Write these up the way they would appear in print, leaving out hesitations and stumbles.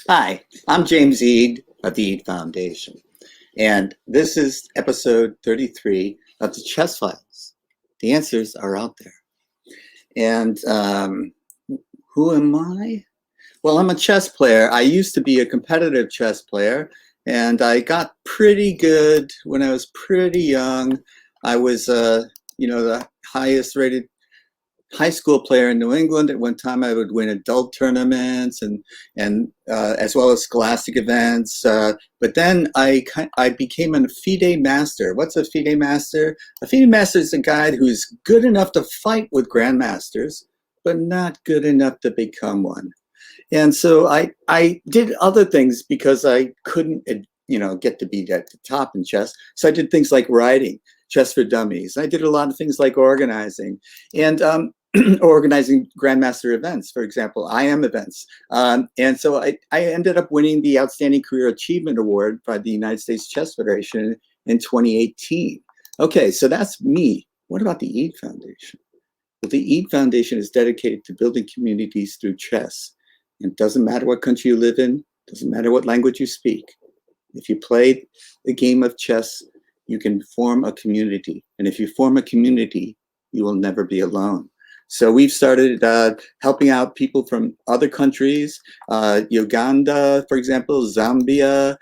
Hi, I'm James Eade of the Eade Foundation, and this is episode 33 of the Chess Files. The answers are out there. And who am I? Well, I'm a chess player. I used to be a competitive chess player, and I got pretty good when I was pretty young. I was, the highest rated high school player in New England. At one time, I would win adult tournaments and as well as scholastic events. But then I became a FIDE master. What's a FIDE master? A FIDE master is a guy who's good enough to fight with grandmasters, but not good enough to become one. And so I did other things because I couldn't get to be at the top in chess. So I did things like writing, chess for dummies. I did a lot of things like organizing and organizing grandmaster events, for example, IM events. And so I ended up winning the Outstanding Career Achievement Award by the United States Chess Federation in 2018. Okay, so that's me. What about the Eade Foundation? Well, the Eade Foundation is dedicated to building communities through chess. It doesn't matter what country you live in, doesn't matter what language you speak. If you play the game of chess, you can form a community. And if you form a community, you will never be alone. So we've started helping out people from other countries, Uganda, for example, Zambia.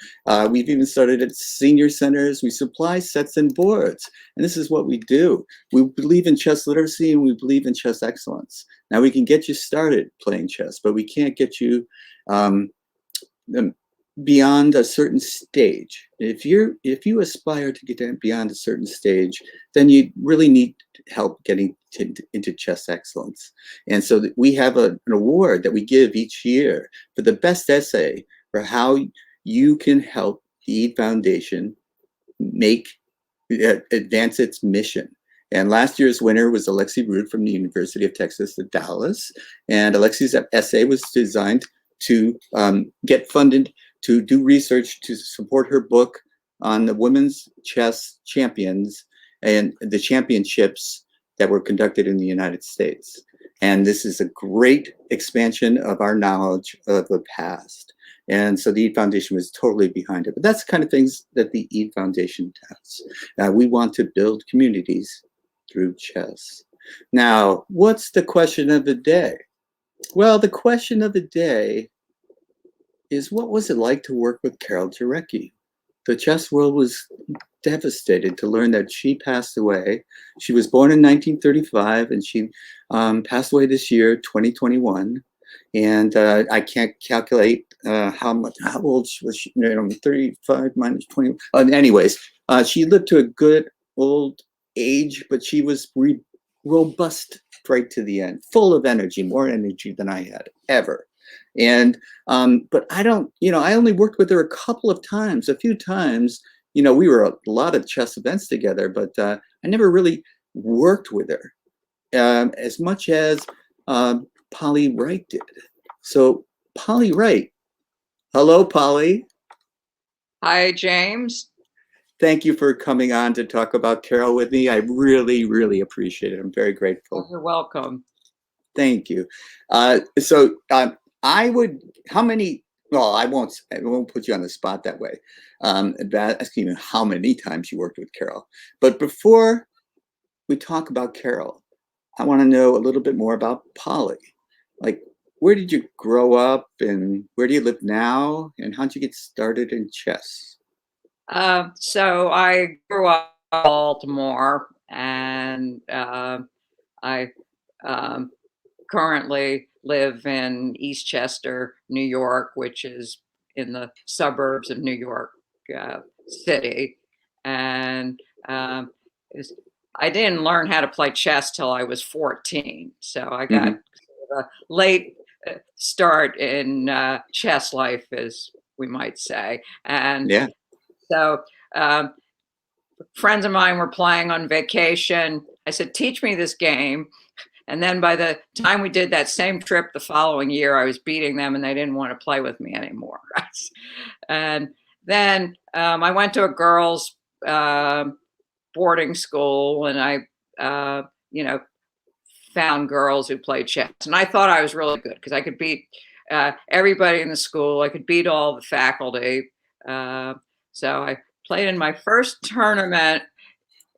We've even started at senior centers. We supply sets and boards. And this is what we do. We believe in chess literacy and we believe in chess excellence. Now we can get you started playing chess, but we can't get you beyond a certain stage. If you aspire to get beyond a certain stage, then you really need help getting into chess excellence. And so we have an award that we give each year for the best essay for how you can help the Eade Foundation advance its mission. And last year's winner was Alexi Rood from the University of Texas at Dallas. And Alexi's essay was designed to get funded to do research to support her book on the women's chess champions and the championships that were conducted in the United States. And this is a great expansion of our knowledge of the past. And so the Eade Foundation was totally behind it. But that's the kind of things that the Eade Foundation does. We want to build communities through chess. Now, what's the question of the day? Well, the question of the day is, what was it like to work with Carol Jarecki? The chess world was devastated to learn that she passed away. She was born in 1935 and she passed away this year, 2021. And I can't calculate how old she was. 35 minus 20. Anyways, she lived to a good old age, but she was robust right to the end, full of energy, more energy than I had ever. And but I only worked with her a few times. We were a lot of chess events together, but I never really worked with her as much as Polly Wright did. So Polly Wright, hello, Polly. Hi, James. Thank you for coming on to talk about Carol with me. I really, really appreciate it. I'm very grateful. You're welcome. Thank you. How many, well, I won't put you on the spot that way, asking you how many times you worked with Carol. But before we talk about Carol, I want to know a little bit more about Polly. Like, where did you grow up and where do you live now? And how'd you get started in chess? So I grew up in Baltimore, and I currently live in Eastchester, New York, which is in the suburbs of New York City. And I didn't learn how to play chess till I was 14. So I got a late start in chess life, as we might say. And Yeah. so friends of mine were playing on vacation. I said, teach me this game. And then by the time we did that same trip the following year, I was beating them and they didn't want to play with me anymore. And then I went to a girls' boarding school, and I, found girls who played chess. And I thought I was really good because I could beat everybody in the school. I could beat all the faculty. So I played in my first tournament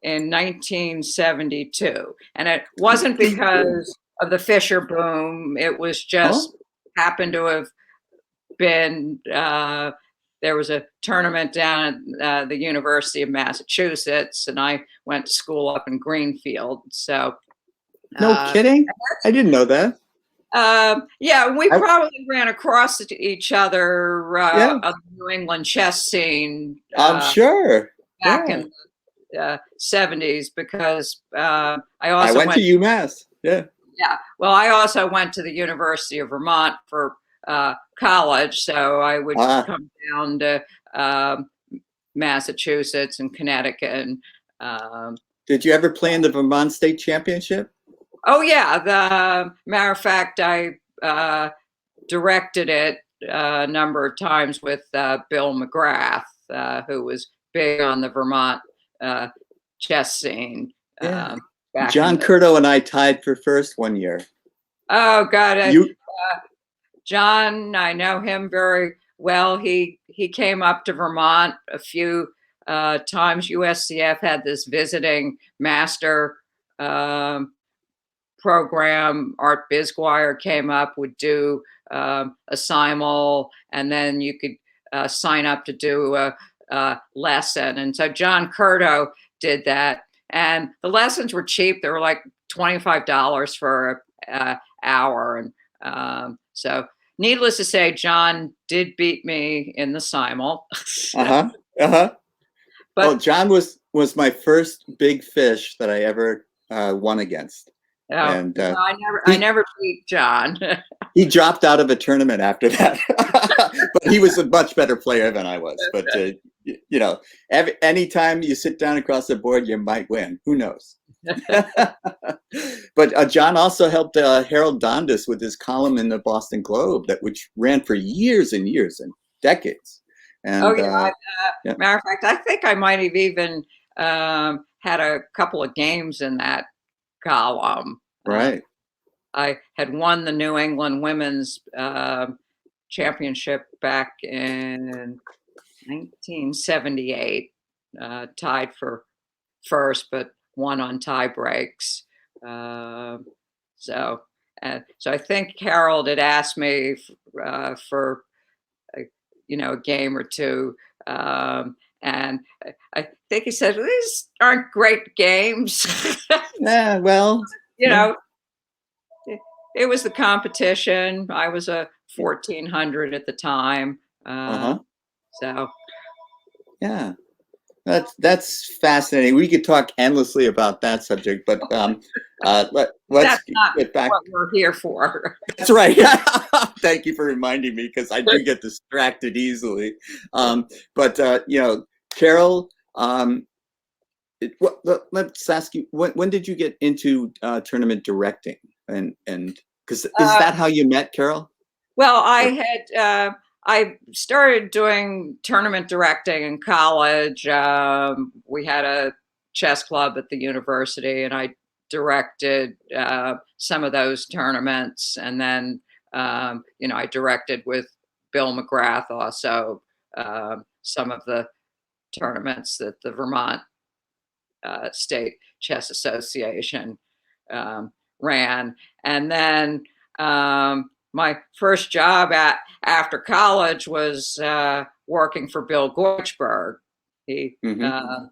in 1972. And it wasn't because of the Fisher boom. It was just Oh, happened to have been, there was a tournament down at the University of Massachusetts, and I went to school up in Greenfield. So, no uh, kidding. I didn't know that. yeah, we I, probably ran across each other yeah, on the New England chess scene I'm sure. back Yeah. in the 70s because I I also went to went, UMass. Yeah. yeah, well, I also went to the University of Vermont for college, so I would Ah, come down to um, Massachusetts and Connecticut. And, did you ever play in the Vermont State Championship? oh, yeah, the matter of fact, I directed it a number of times with Bill McGrath, who was big on the Vermont uh, chess scene Yeah. back in John the. Curto and I tied for first one year. Oh God, You, John, I know him very well. He came up to Vermont a few times. USCF had this visiting master program. Art Bisquire came up, would do a simul, and then you could sign up to do a lesson. And so John Curto did that. And the lessons were cheap. They were like $25 for an hour. And so, needless to say, John did beat me in the simul. uh-huh, uh-huh. Oh, But John was my first big fish that I ever won against. no, And I he never beat John. he dropped out of a tournament after that. But he was a much better player than I was. But you know, anytime you sit down across the board, you might win. Who knows? But John also helped Harold Dondas with his column in the Boston Globe, which ran for years and years and decades. Oh And yeah, yeah, matter of fact, I think I might have even had a couple of games in that column. right. I had won the New England Women's Championship back in 1978, tied for first, but won on tie breaks. So, so I think Harold had asked me for a game or two. And I think he said, these aren't great games. Yeah, well, you yeah. know, it, it was the competition. I was a 1400 at the time. Uh-huh. So, Yeah. That's fascinating. We could talk endlessly about that subject, but let's that's not get back. what we're here for. That's right. Thank you for reminding me because I do get distracted easily. But Carol, let's ask you, when did you get into tournament directing? And because is Uh, that how you met, Carol? Well, Or- I started doing tournament directing in college. We had a chess club at the university, and I directed some of those tournaments. And then I directed with Bill McGrath also some of the tournaments that the Vermont State Chess Association um, ran. And then my first job after college was working for Bill Gorchberg. He Mhm.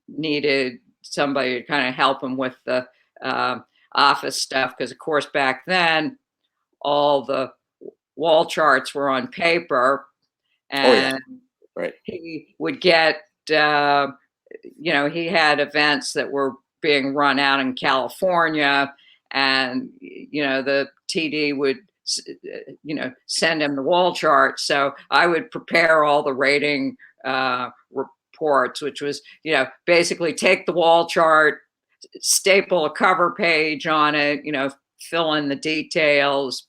needed somebody to kind of help him with the uh, office stuff because, of course, back then all the wall charts were on paper, Oh yeah, and right. he would get he had events that were being run out in California, and the TD would send him the wall chart. So I would prepare all the rating reports, which was basically take the wall chart, staple a cover page on it, fill in the details,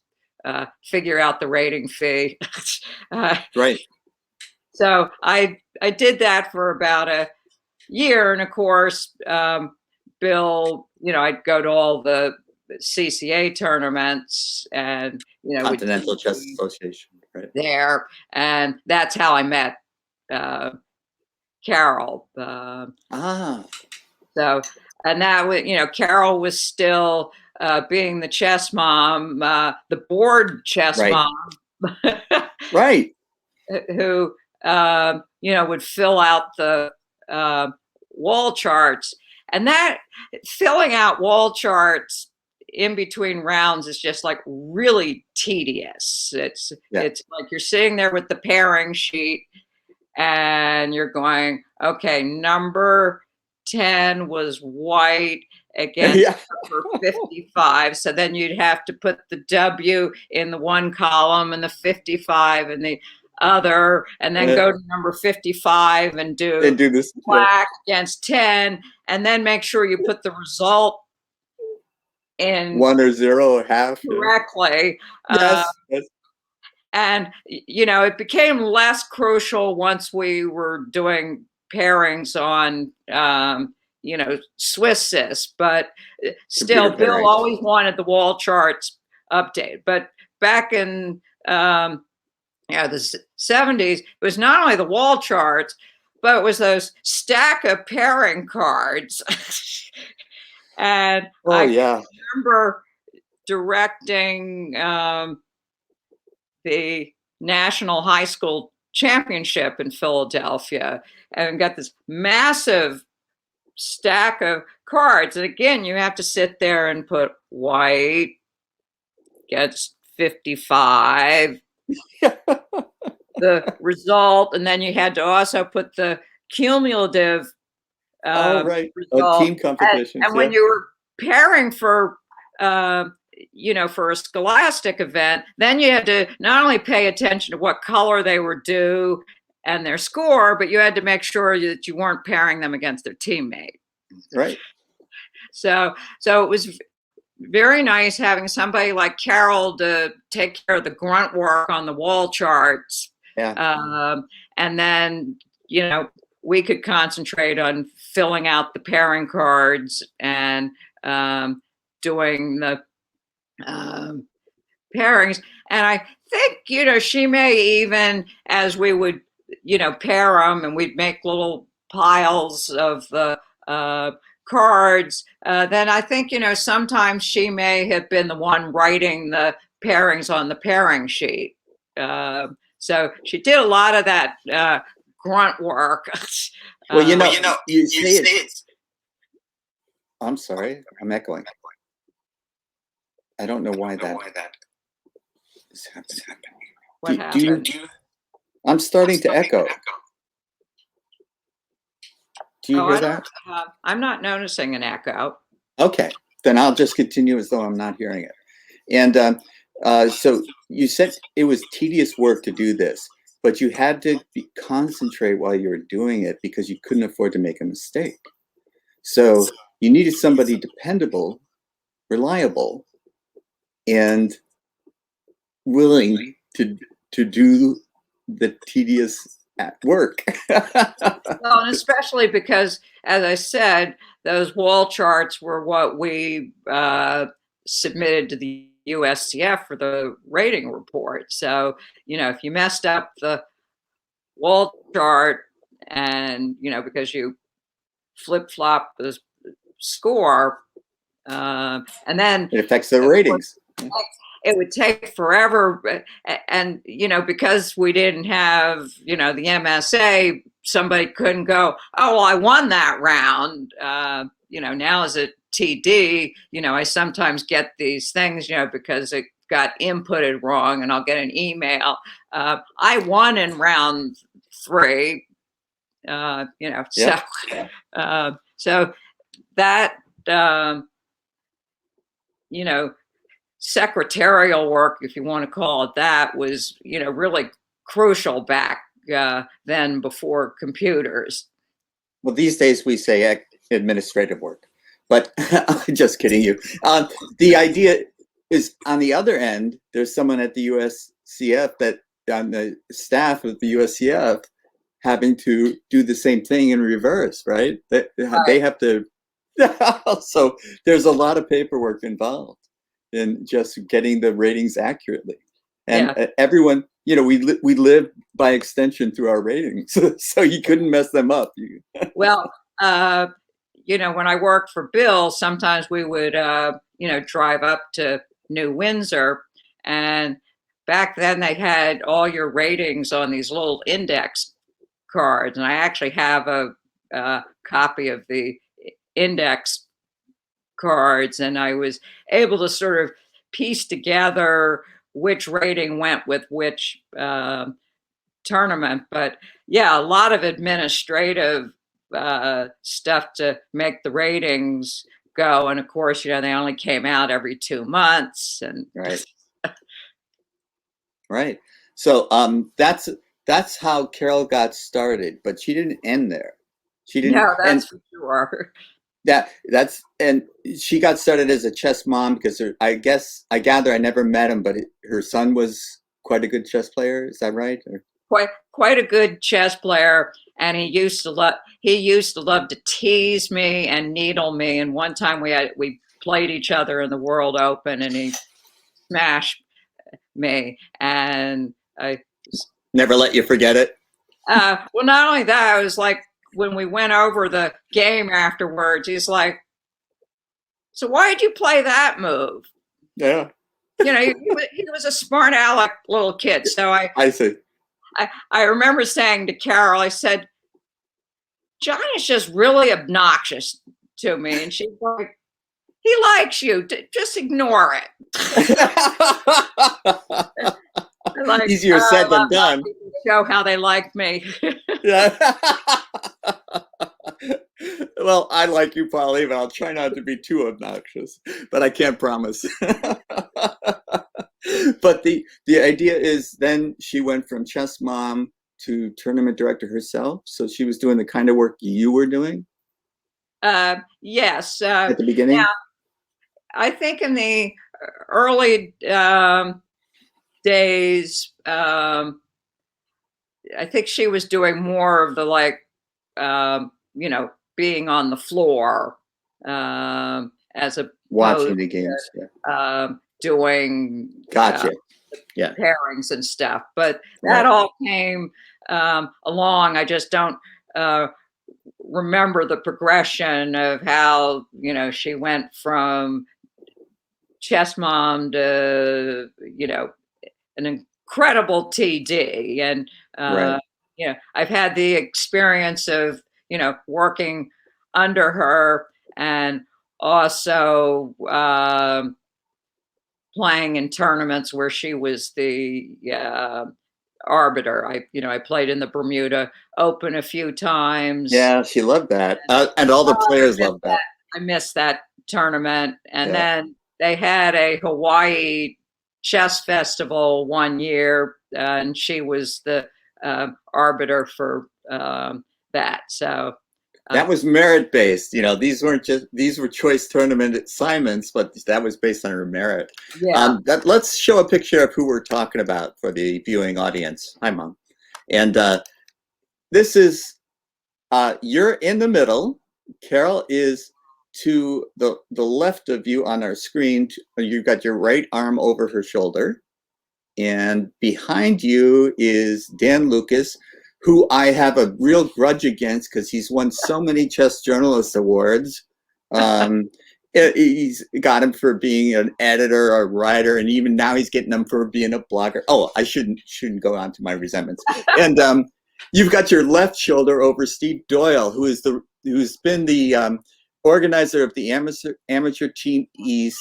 figure out the rating fee. Right. So I did that for about a year, and of course, Bill, I'd go to all the CCA tournaments, and would Continental Chess Association, right? there, and that's how I met Carol. So, and that was, Carol was still being the chess mom, the board chess Right. mom, Right. who would fill out the wall charts, and that filling out wall charts in between rounds is just like really tedious. It's like you're sitting there with the pairing sheet and you're going, okay, number 10 was white against number 55. So then you'd have to put the W in the one column and the 55 in the other, and then go to number 55 and do this black against 10, and then make sure you put the result in 1 or 0 or half correctly. Yes. And it became less crucial once we were doing pairings on Swiss Cis, but still Bill always wanted the wall charts updated. But back in the 70s, it was not only the wall charts, but it was those stack of pairing cards. And I remember directing the National High School Championship in Philadelphia, and got this massive stack of cards. And again, you have to sit there and put white gets 55, the result, and then you had to also put the cumulative result. Team competition. And when you were pairing for for a scholastic event, then you had to not only pay attention to what color they were due and their score, but you had to make sure that you weren't pairing them against their teammate. Right. So it was very nice having somebody like Carol to take care of the grunt work on the wall charts. Yeah. And then, we could concentrate on filling out the pairing cards and doing the pairings. And I think, she may even, as we would, pair them, and we'd make little piles of the cards, then I think, sometimes she may have been the one writing the pairings on the pairing sheet. So she did a lot of that grunt work. Well, you say it. I'm sorry, I'm echoing. I don't know why that is happening. What happened? I'm starting to echo. Do you hear that? I'm not noticing an echo. Okay, then I'll just continue as though I'm not hearing it. And so you said it was tedious work to do this, but you had to concentrate while you were doing it because you couldn't afford to make a mistake. So you needed somebody dependable, reliable, and willing to do the tedious work. Well, and especially because, as I said, those wall charts were what we submitted to the USCF for the rating report. So, if you messed up the wall chart and, because you flip-flop the score, and then it affects the ratings. It would take forever. And, because we didn't have, the MSA, somebody couldn't go, oh, well, I won that round. Now as a TD, I sometimes get these things, because it got inputted wrong, and I'll get an email. I won in round 3, so that, secretarial work, if you want to call it that, was, really crucial back then before computers. Well, these days we say administrative work, but I'm just kidding you. The idea is, on the other end, there's someone at the USCF that on the staff of the USCF having to do the same thing in reverse, right? They have to So there's a lot of paperwork involved in just getting the ratings accurately. And Yeah. everyone, we live by extension through our ratings, so you couldn't mess them up. Well, when I worked for Bill, sometimes we would, drive up to New Windsor, and back then they had all your ratings on these little index cards, and I actually have a copy of the index cards, and I was able to sort of piece together which rating went with which tournament. But yeah, a lot of administrative stuff to make the ratings go, and of course, they only came out every 2 months, and Right. Right. So that's how Carol got started, but she didn't end there. She didn't, no, and that's for sure. and she got started as a chess mom because I gather I never met him, but her son was quite a good chess player. Is that right? Quite a good chess player, and he used to love to tease me and needle me. And one time we played each other in the World Open, and he smashed me. And I, Never let you forget it. well, not only that, I was like, when we went over the game afterwards, he's like, "So why did you play that move?" Yeah, He was a smart aleck little kid. So I see. I remember saying to Carol, I said, "John is just really obnoxious to me," and she's like, "He likes you. Just ignore it." I'm like, Easier said than let done. people show how they like me. Yeah. Well, I like you, Polly, but I'll try not to be too obnoxious. But I can't promise. But the idea is then she went from chess mom to tournament director herself. So she was doing the kind of work you were doing Yes. at the Now, beginning. I think in the early days, I think she was doing more of the being on the floor, as Watching opposed the games. Yeah. to doing Gotcha. Yeah. pairings and stuff. But that Right. all came along. I just don't uh, remember the progression of how she went from chess mom to an incredible TD. And Right. I've had the experience of working under her, and also playing in tournaments where she was the arbiter. I played in the Bermuda Open a few times. Yeah, she loved that. And all the I players missed loved that. that. I missed that tournament. And Yeah. then they had a Hawaii chess festival one year, and she was the arbiter for that. So That was merit based. These were choice tournament assignments, but that was based on her merit. yeah, Let's show a picture of who we're talking about for the viewing audience. Hi, Mom. And this is you're in the middle. Carol is to the left of you on our screen. You've got your right arm over her shoulder. And behind you is Dan Lucas, who I have a real grudge against because he's won so many Chess Journalist Awards. He's got him for being an editor or writer, and even now he's getting them for being a blogger. Oh, I shouldn't go on to my resentments. And you've got your left shoulder over Steve Doyle, who's been the organizer of the amateur team East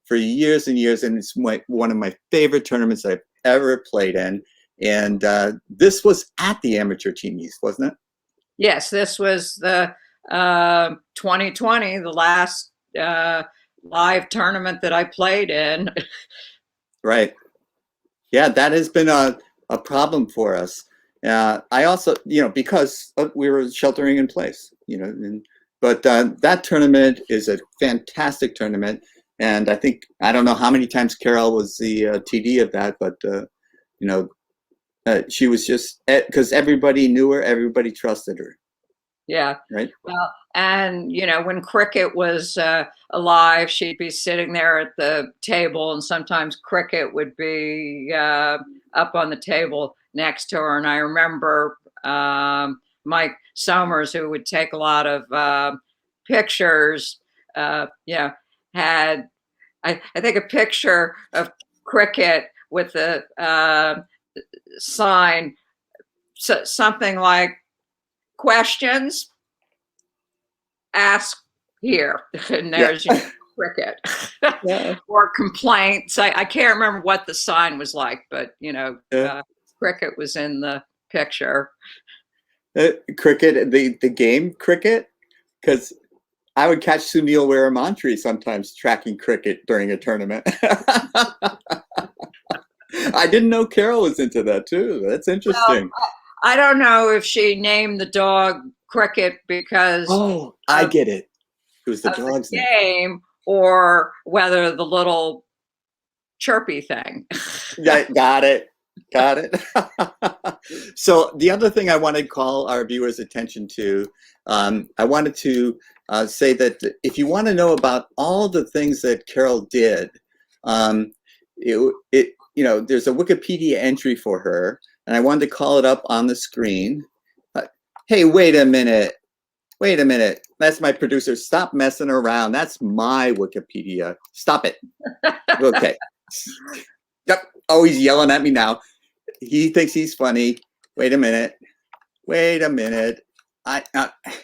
for years and years, and it's one of my favorite tournaments I've ever played in. And this was at the amateur team East, wasn't it? yes, this was the 2020, the last live tournament that I played in. Right. Yeah, that has been a problem for us. I also, because we were sheltering in place, but that tournament is a fantastic tournament. And I don't know how many times Carol was the TD of that, but, she was just, because everybody knew her, everybody trusted her. Yeah. Right. Well, And, when Cricket was alive, she'd be sitting there at the table, and sometimes Cricket would be up on the table next to her. And I remember Mike Somers, who would take a lot of pictures, had, I think, a picture of Cricket with the sign, something like questions ask here, and there's Cricket. Yeah. Or complaints. I can't remember what the sign was like, but Cricket was in the picture. Cricket, the game Cricket, because I would catch Sunil Weramantri sometimes tracking Cricket during a tournament. I didn't know Carol was into that too. That's interesting. Well, I don't know if she named the dog Cricket because I get it. It was the dog's name, or whether the little chirpy thing. Yeah, got it. So the other thing I want to call our viewers' attention to, I wanted to say that if you want to know about all the things that Carol did, there's a Wikipedia entry for her, and I wanted to call it up on the screen. Hey, wait a minute. That's my producer. Stop messing around. That's my Wikipedia. Stop it. Okay. Yep. Oh, he's yelling at me now. He thinks he's funny. Wait a minute.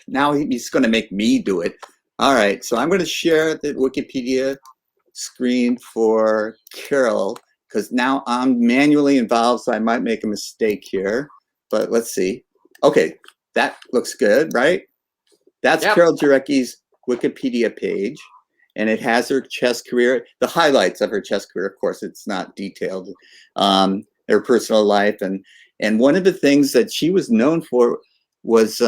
Now he's going to make me do it. All right. So I'm going to share the Wikipedia screen for Carol, because now I'm manually involved, so I might make a mistake here. But let's see. Okay. That looks good, right? That's Carol Jarecki's Wikipedia page, and it has her chess career, the highlights of her chess career. Of course, it's not detailed, her personal life. And one of the things that she was known for was,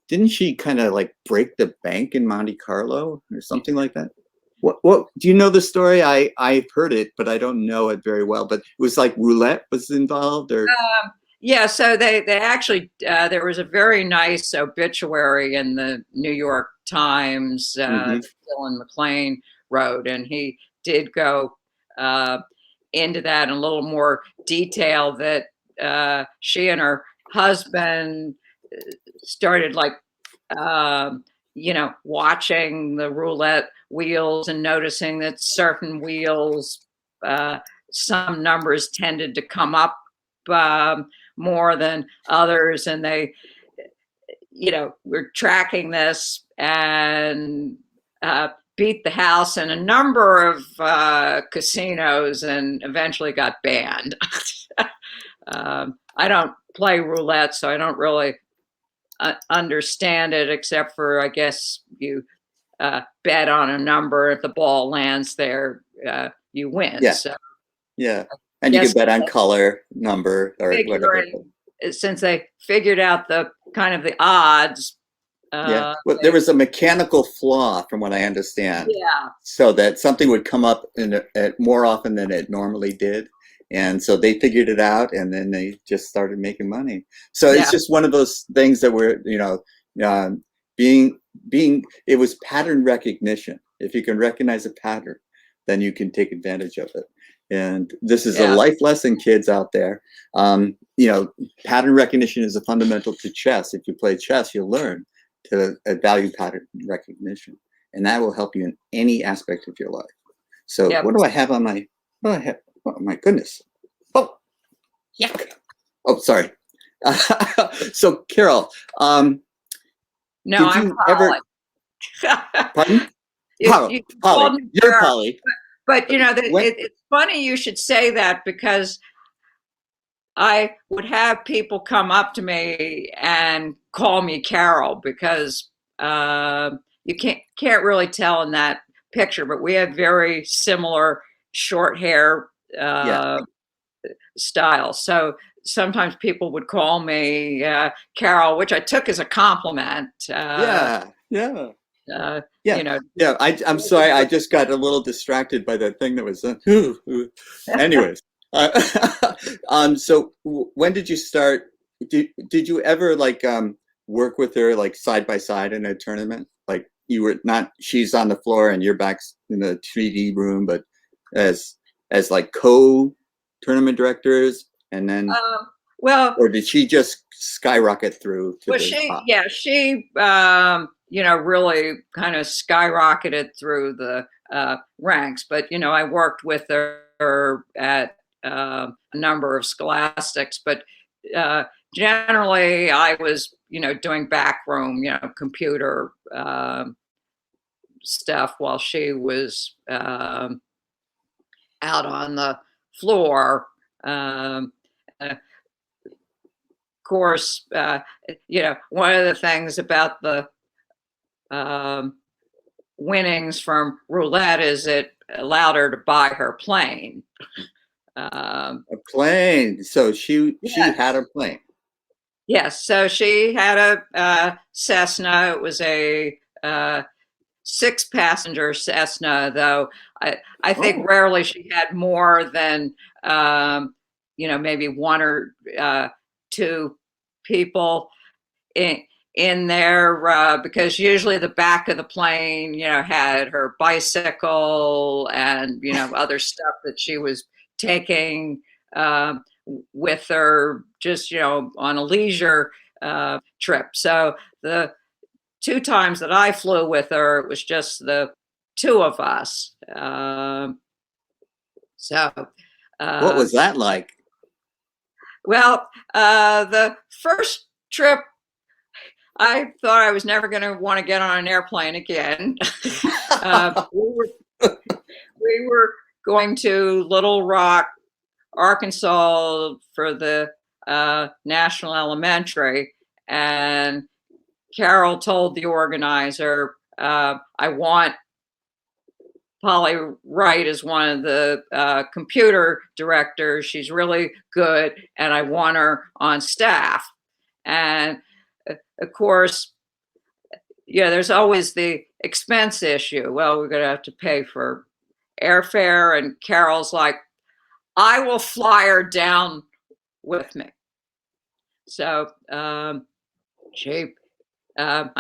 didn't she kind of like break the bank in Monte Carlo or something like that? What do you know the story? I've heard it, but I don't know it very well. But it was like roulette was involved, or yeah, so they actually, there was a very nice obituary in the New York Times, Dylan McLean wrote, and he did go into that in a little more detail, that she and her husband started watching the roulette wheels and noticing that certain wheels, some numbers tended to come up more than others, and they were tracking this and beat the house in a number of casinos and eventually got banned. I don't play roulette, so I don't really understand it, except for, I guess, you bet on a number. If the ball lands there, you win. Yeah. So, yeah. And you can bet on color, number, or whatever. Since they figured out the kind of the odds. Well, there was a mechanical flaw, from what I understand. Yeah. So that something would come up more often than it normally did. And so they figured it out, and then they just started making money. So it's just one of those things that we're, it was pattern recognition. If you can recognize a pattern, then you can take advantage of it. And this is a life lesson, kids out there. Pattern recognition is a fundamental to chess. If you play chess, you'll learn to value pattern recognition, and that will help you in any aspect of your life. So what do I have on my, oh my goodness. Oh, yeah. Oh, sorry. So Carol, no, I'm Polly. Pardon? Polly. You're Polly. But it's funny you should say that, because I would have people come up to me and call me Carol, because you can't really tell in that picture, but we have very similar short hair style. So sometimes people would call me Carol, which I took as a compliment. I'm sorry, I just got a little distracted by that thing that was anyways. So when did you start? Did you ever work with her side by side in a tournament? you were not, she's on the floor and you're back in the 3D room, but as like co-tournament directors, and then, well, or did she just skyrocket through to well, the top? she, really kind of skyrocketed through the ranks. But I worked with her at a number of scholastics. But generally, I was, doing backroom, computer stuff while she was out on the floor. Of course, one of the things about the winnings from roulette is it allowed her to buy her plane. A plane. So she had a plane. Yes, so she had a Cessna. It was a 6-passenger Cessna, though I think rarely she had more than maybe one or two people in there, because usually the back of the plane, had her bicycle and other stuff that she was taking with her, just on a leisure trip. So the 2 times that I flew with her, it was just the 2 of us. So, What was that like? well, the first trip, I thought I was never going to want to get on an airplane again. We were going to Little Rock, Arkansas for the National Elementary, and Carol told the organizer, I want Polly Wright as one of the computer directors. She's really good, and I want her on staff. And of course, there's always the expense issue. Well, we're going to have to pay for airfare. And Carol's like, I will fly her down with me. So I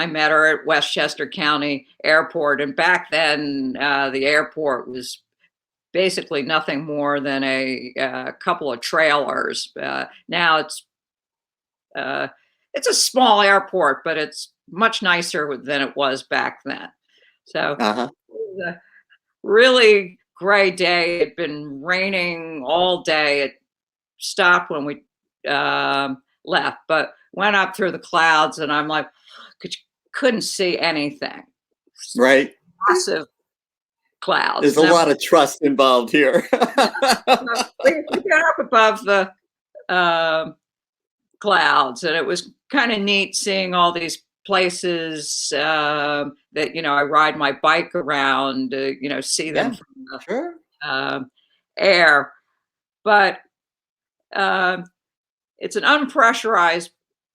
met her at Westchester County Airport. And back then, the airport was basically nothing more than a couple of trailers. Now it's a small airport, but it's much nicer than it was back then. So it was a really gray day. It had been raining all day. It stopped when we left, but went up through the clouds, and I'm like, couldn't see anything. Right. Massive clouds. There's a lot of trust involved here. We got up above the clouds, and it was kind of neat seeing all these places that I ride my bike around, see them from the air. But it's an unpressurized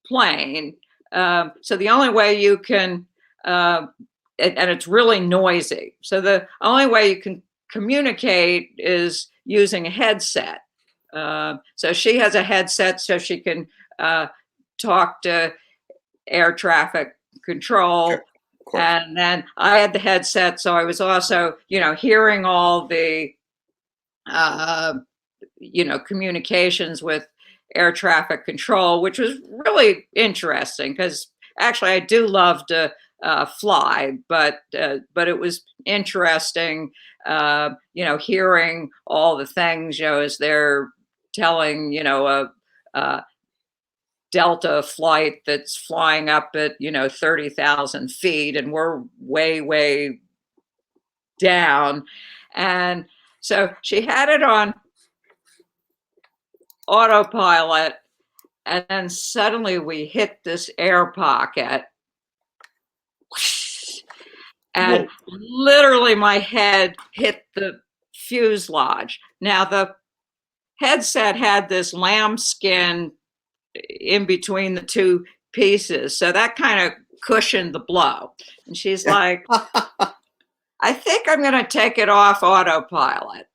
plane, so the only way you can and it's really noisy, so the only way you can communicate is using a headset. So she has a headset so she can talk to air traffic control. Sure, and then I had the headset, so I was also, hearing all the, communications with air traffic control, which was really interesting because actually I do love to fly, but it was interesting, hearing all the things, as they're telling, a Delta flight that's flying up at 30,000 feet, and we're way down. And so she had it on autopilot, and then suddenly we hit this air pocket, and literally my head hit the fuselage. Now the headset had this lambskin in between the 2 pieces, so that kind of cushioned the blow. And she's like, I think I'm going to take it off autopilot.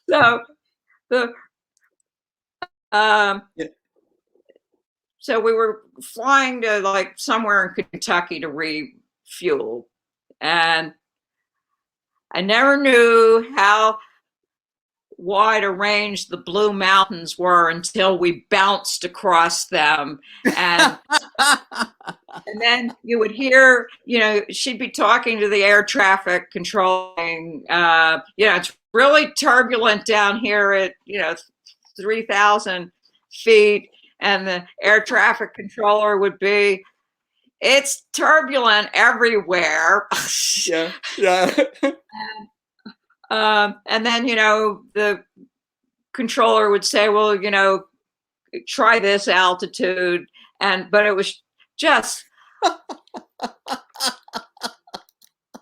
So the so we were flying to like somewhere in Kentucky to refuel, and I never knew how wide a range the Blue Mountains were until we bounced across them. And then you would hear, she'd be talking to the air traffic controlling, it's really turbulent down here at, 3,000 feet. And the air traffic controller would be, it's turbulent everywhere. Yeah, yeah. And then, the controller would say, well, try this altitude. But it was just,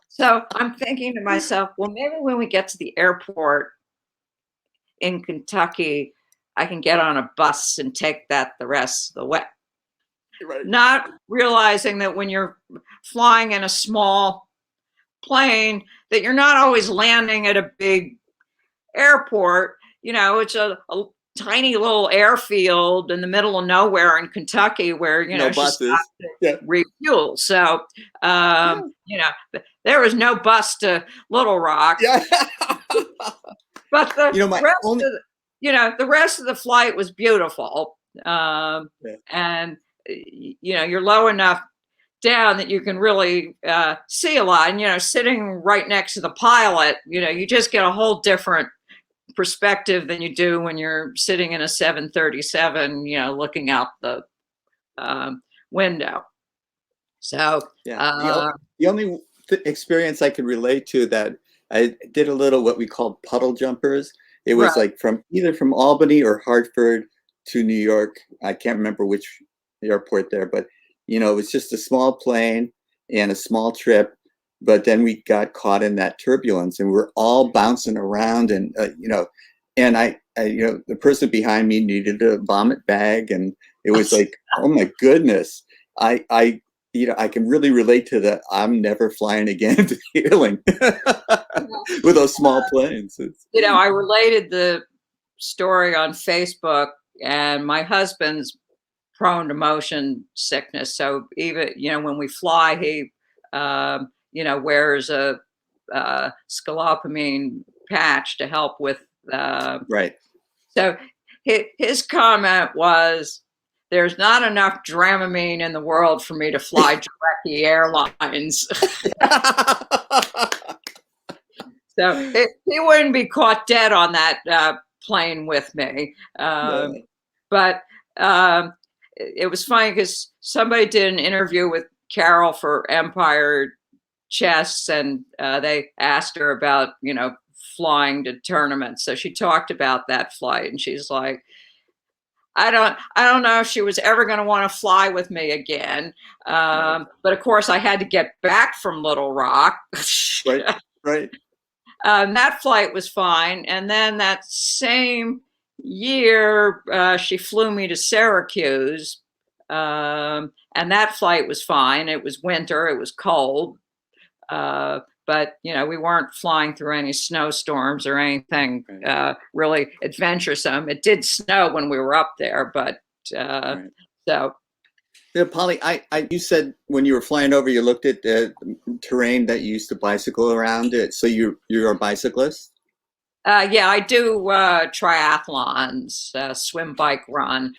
so I'm thinking to myself, well, maybe when we get to the airport in Kentucky, I can get on a bus and take that the rest of the way. Right. Not realizing that when you're flying in a small plane, that you're not always landing at a big airport. It's a tiny little airfield in the middle of nowhere in Kentucky where, no buses. To refuel. So, there was no bus to Little Rock. Yeah. But the rest of the flight was beautiful. And, you're low enough down that you can really see a lot. And, sitting right next to the pilot, you just get a whole different perspective than you do when you're sitting in a 737, looking out the window. So the only experience I could relate to that I did a little what we called puddle jumpers. It was like either from Albany or Hartford to New York. I can't remember which airport there, but it was just a small plane and a small trip. But then we got caught in that turbulence, and we're all bouncing around, and and I the person behind me needed a vomit bag, and it was like, oh my goodness, I can really relate to that. I'm never flying again feeling with those small planes. I related the story on Facebook, and my husband's prone to motion sickness, so even when we fly, he wears a scolopamine patch to help with. Right. So his comment was, "There's not enough Dramamine in the world for me to fly Jarecki Airlines." So he wouldn't be caught dead on that plane with me. But it was funny because somebody did an interview with Carol for Empire Chess, and they asked her about flying to tournaments. So she talked about that flight, and she's like, I don't know if she was ever going to want to fly with me again. But of course, I had to get back from Little Rock. Right. That flight was fine, and then that same year, she flew me to Syracuse. And that flight was fine. It was winter. It was cold. But, we weren't flying through any snowstorms or anything really adventuresome. It did snow when we were up there, but so. Yeah, Polly, you said when you were flying over, you looked at the terrain that you used to bicycle around it. So you're a bicyclist? Yeah, I do triathlons, swim, bike, run.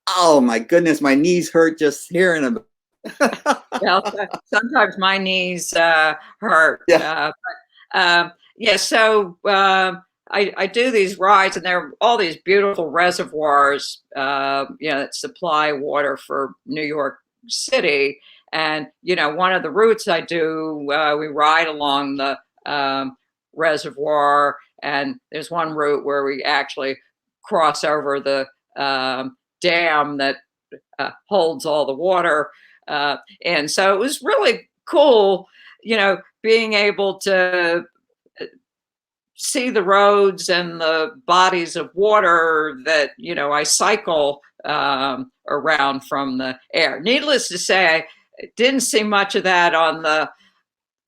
Oh my goodness, my knees hurt just hearing about. Well, sometimes my knees hurt. Yeah. So I do these rides, and there are all these beautiful reservoirs, that supply water for New York City. And one of the routes I do, we ride along the reservoir, and there's one route where we actually cross over the dam that holds all the water. And so it was really cool, being able to see the roads and the bodies of water that, I cycle around from the air. Needless to say, I didn't see much of that on the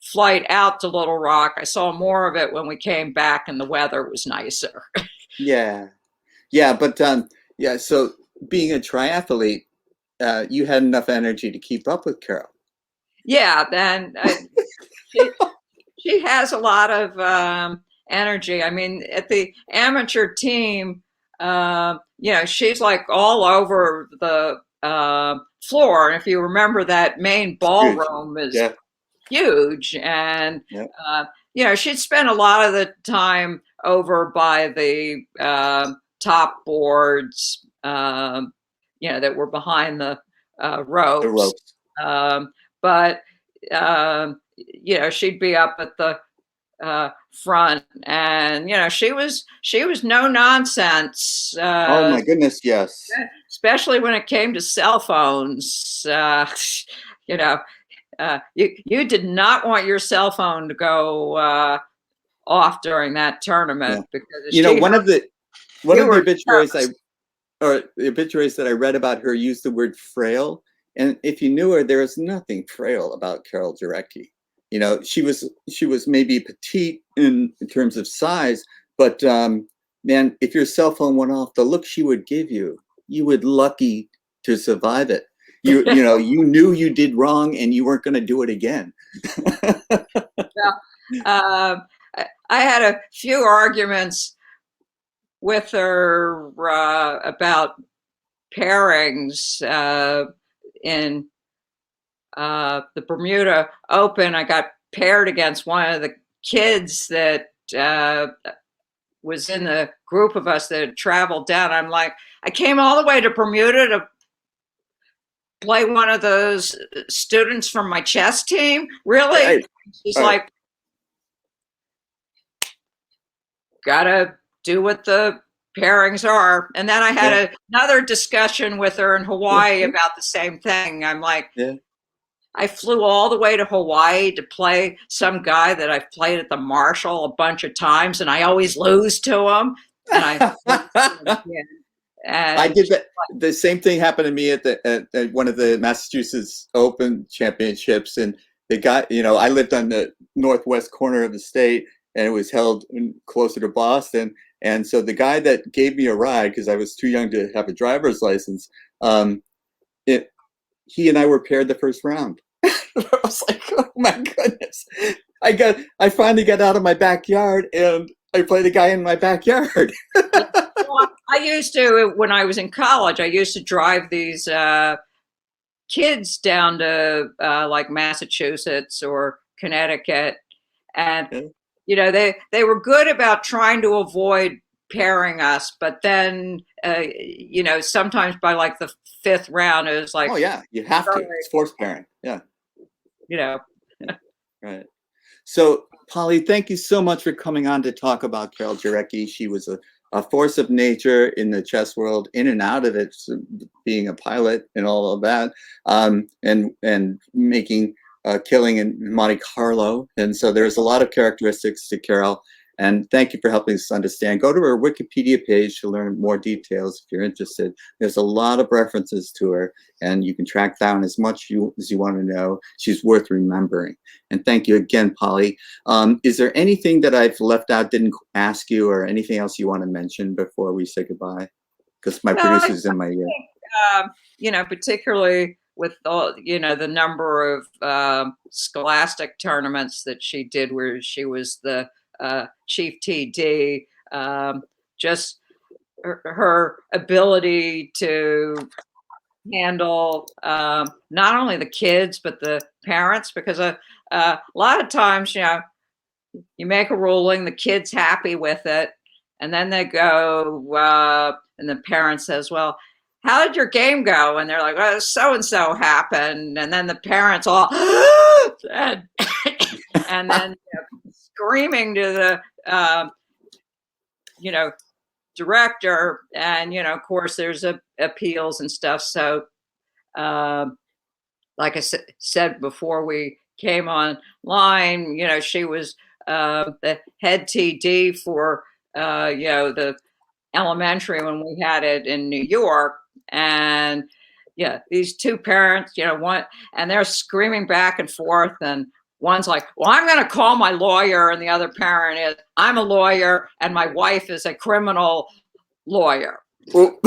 flight out to Little Rock. I saw more of it when we came back and the weather was nicer. Yeah. But Yeah. So being a triathlete, you had enough energy to keep up with Carol. Yeah, then she she has a lot of energy. I mean, at the amateur team, she's like all over the floor. And if you remember, that main It's huge. ballroom is Yeah. huge, and Yeah. she'd spend a lot of the time over by the top boards, that were behind the The ropes. ropes. But she'd be up at the front, and she was no nonsense. Oh my goodness. Yes. Especially when it came to cell phones. You know, you did not want your cell phone to go off during that Yeah. tournament, because if You know, she one heard of the one you of the were obituaries toast. that I read about her used the word frail. And if you knew her, there was nothing frail about Carol Jarecki. You know, she was maybe petite in terms of size, but man, if your cell phone went off, the look she would give you, you would lucky to survive it. You knew you did wrong and you weren't going to do it again. Yeah. I had a few arguments with her about pairings in the Bermuda Open. I got paired against one of the kids that was in the group of us that had traveled down. I'm like, I came all the way to Bermuda to play one of those students from my chess team. Really? Right. She's All right. like, gotta do what the pairings are. And then I Yeah. had another discussion with her in Hawaii about the same thing. I'm like, Yeah. I flew all the way to Hawaii to play some guy that I've played at the Marshall a bunch of times, and I always lose to him. And I lose to him again. I And did that. The same thing happened to me at one of the Massachusetts Open Championships, and the guy, I lived on the northwest corner of the state, and it was held closer to Boston. And so the guy that gave me a ride, because I was too young to have a driver's license, um, he and I were paired the first round. I was like, oh my goodness! I finally got out of my backyard, and I played a guy in my backyard. well, I used to, when I was in college, I used to drive these kids down to like Massachusetts or Connecticut, and they were good about trying to avoid pairing us, but then sometimes by like the fifth round it was like, Oh yeah, you have to. sorry, It's forced pairing. Yeah. you know Right. So, Polly, thank you so much for coming on to talk about Carol Jarecki. She was a force of nature in the chess world, in and out of it, so being a pilot and all of that, and making a killing in Monte Carlo. And so there's a lot of characteristics to Carol. And thank you for helping us understand. Go to her Wikipedia page to learn more details if you're interested. There's a lot of references to her, and you can track down as much as you want to know. She's worth remembering. And thank you again, Polly. Is there anything that I've left out, didn't ask you, or anything else you want to mention before we say goodbye? Because my no, I producer's in my ear. think, particularly with all, the number of scholastic tournaments that she did, where she was the chief TD, just her ability to handle not only the kids but the parents, because a lot of times, you make a ruling, the kid's happy with it, and then they go, and the parent says, well, how did your game go? And they're like, well, so and so happened. And then the parents all and, and then screaming to the director, and of course there's appeals and stuff. So like I said before we came online, she was the head TD for the elementary when we had it in New York. And yeah, these two parents, one, and they're screaming back and forth, and one's like, well, I'm going to call my lawyer, and the other parent is, I'm a lawyer and my wife is a criminal lawyer. Well,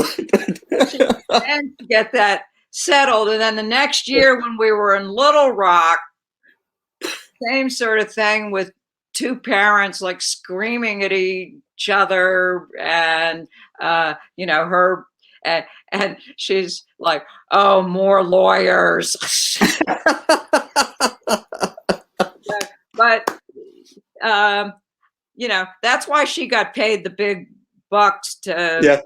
she managed to get that settled. And then the next year when we were in Little Rock, same sort of thing with two parents like screaming at each other, and her, and she's like, "Oh, more lawyers." But that's why she got paid the big bucks to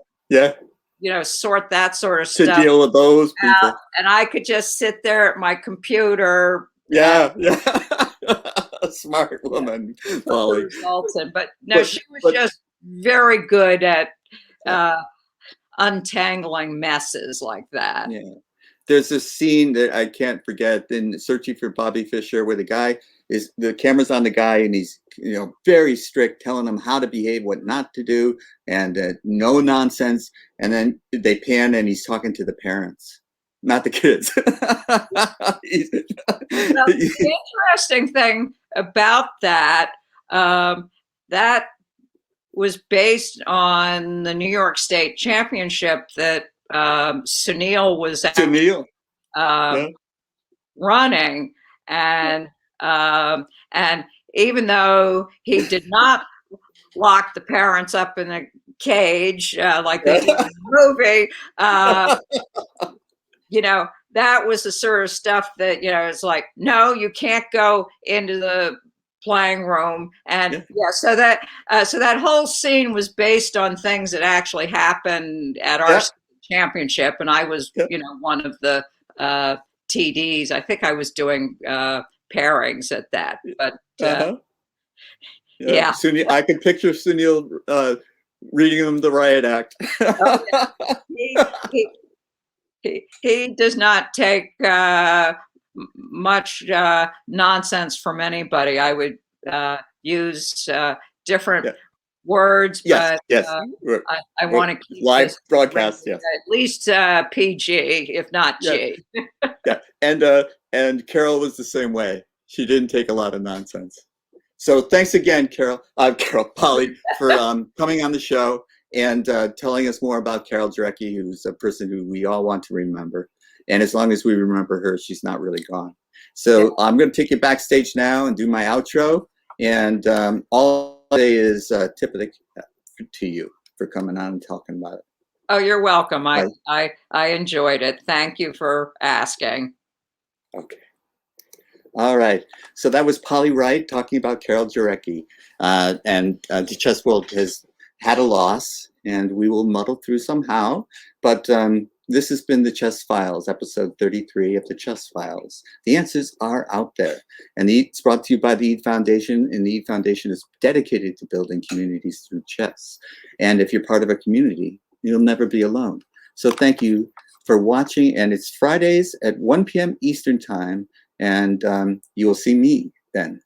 sort that sort of to stuff deal with those people out, and I could just sit there at my computer. Yeah. Smart woman, Polly. But no, she was just very good at untangling messes like that. Yeah. There's this scene that I can't forget in Searching for Bobby Fischer where the camera's on the guy and he's very strict, telling him how to behave, what not to do, and no nonsense. And then they pan and he's talking to the parents, not the kids. Now, the interesting thing about that, that was based on the New York State Championship that Sunil was running, and even though he did not lock the parents up in a cage like they did in the movie, that was the sort of stuff that it's like, no, you can't go into the playing room, and so that whole scene was based on things that actually happened at our championship, and I was one of the TDs. I think I was doing pairings at that, but Sunil, I can picture Sunil reading them the riot act. He does not take much nonsense from anybody. I would use different words, but I want to keep live broadcast. At least PG, if not G. And Carol was the same way. She didn't take a lot of nonsense. So thanks again, Polly, for coming on the show and telling us more about Carol Jarecki, who's a person who we all want to remember. And as long as we remember her, she's not really gone. So I'm going to take you backstage now and do my outro. And all I say is tip of the cap to you for coming on and talking about it. Oh, you're welcome. I enjoyed it. Thank you for asking. Okay. All right. So that was Polly Wright talking about Carol Jarecki. And the chess world has had a loss, and we will muddle through somehow. But this has been the Chess Files, episode 33 of the Chess Files. The answers are out there. And it's brought to you by the Eid Foundation, and the Eid Foundation is dedicated to building communities through chess. And if you're part of a community, you'll never be alone. So thank you for watching. And it's Fridays at 1 p.m. Eastern Time. And you will see me then.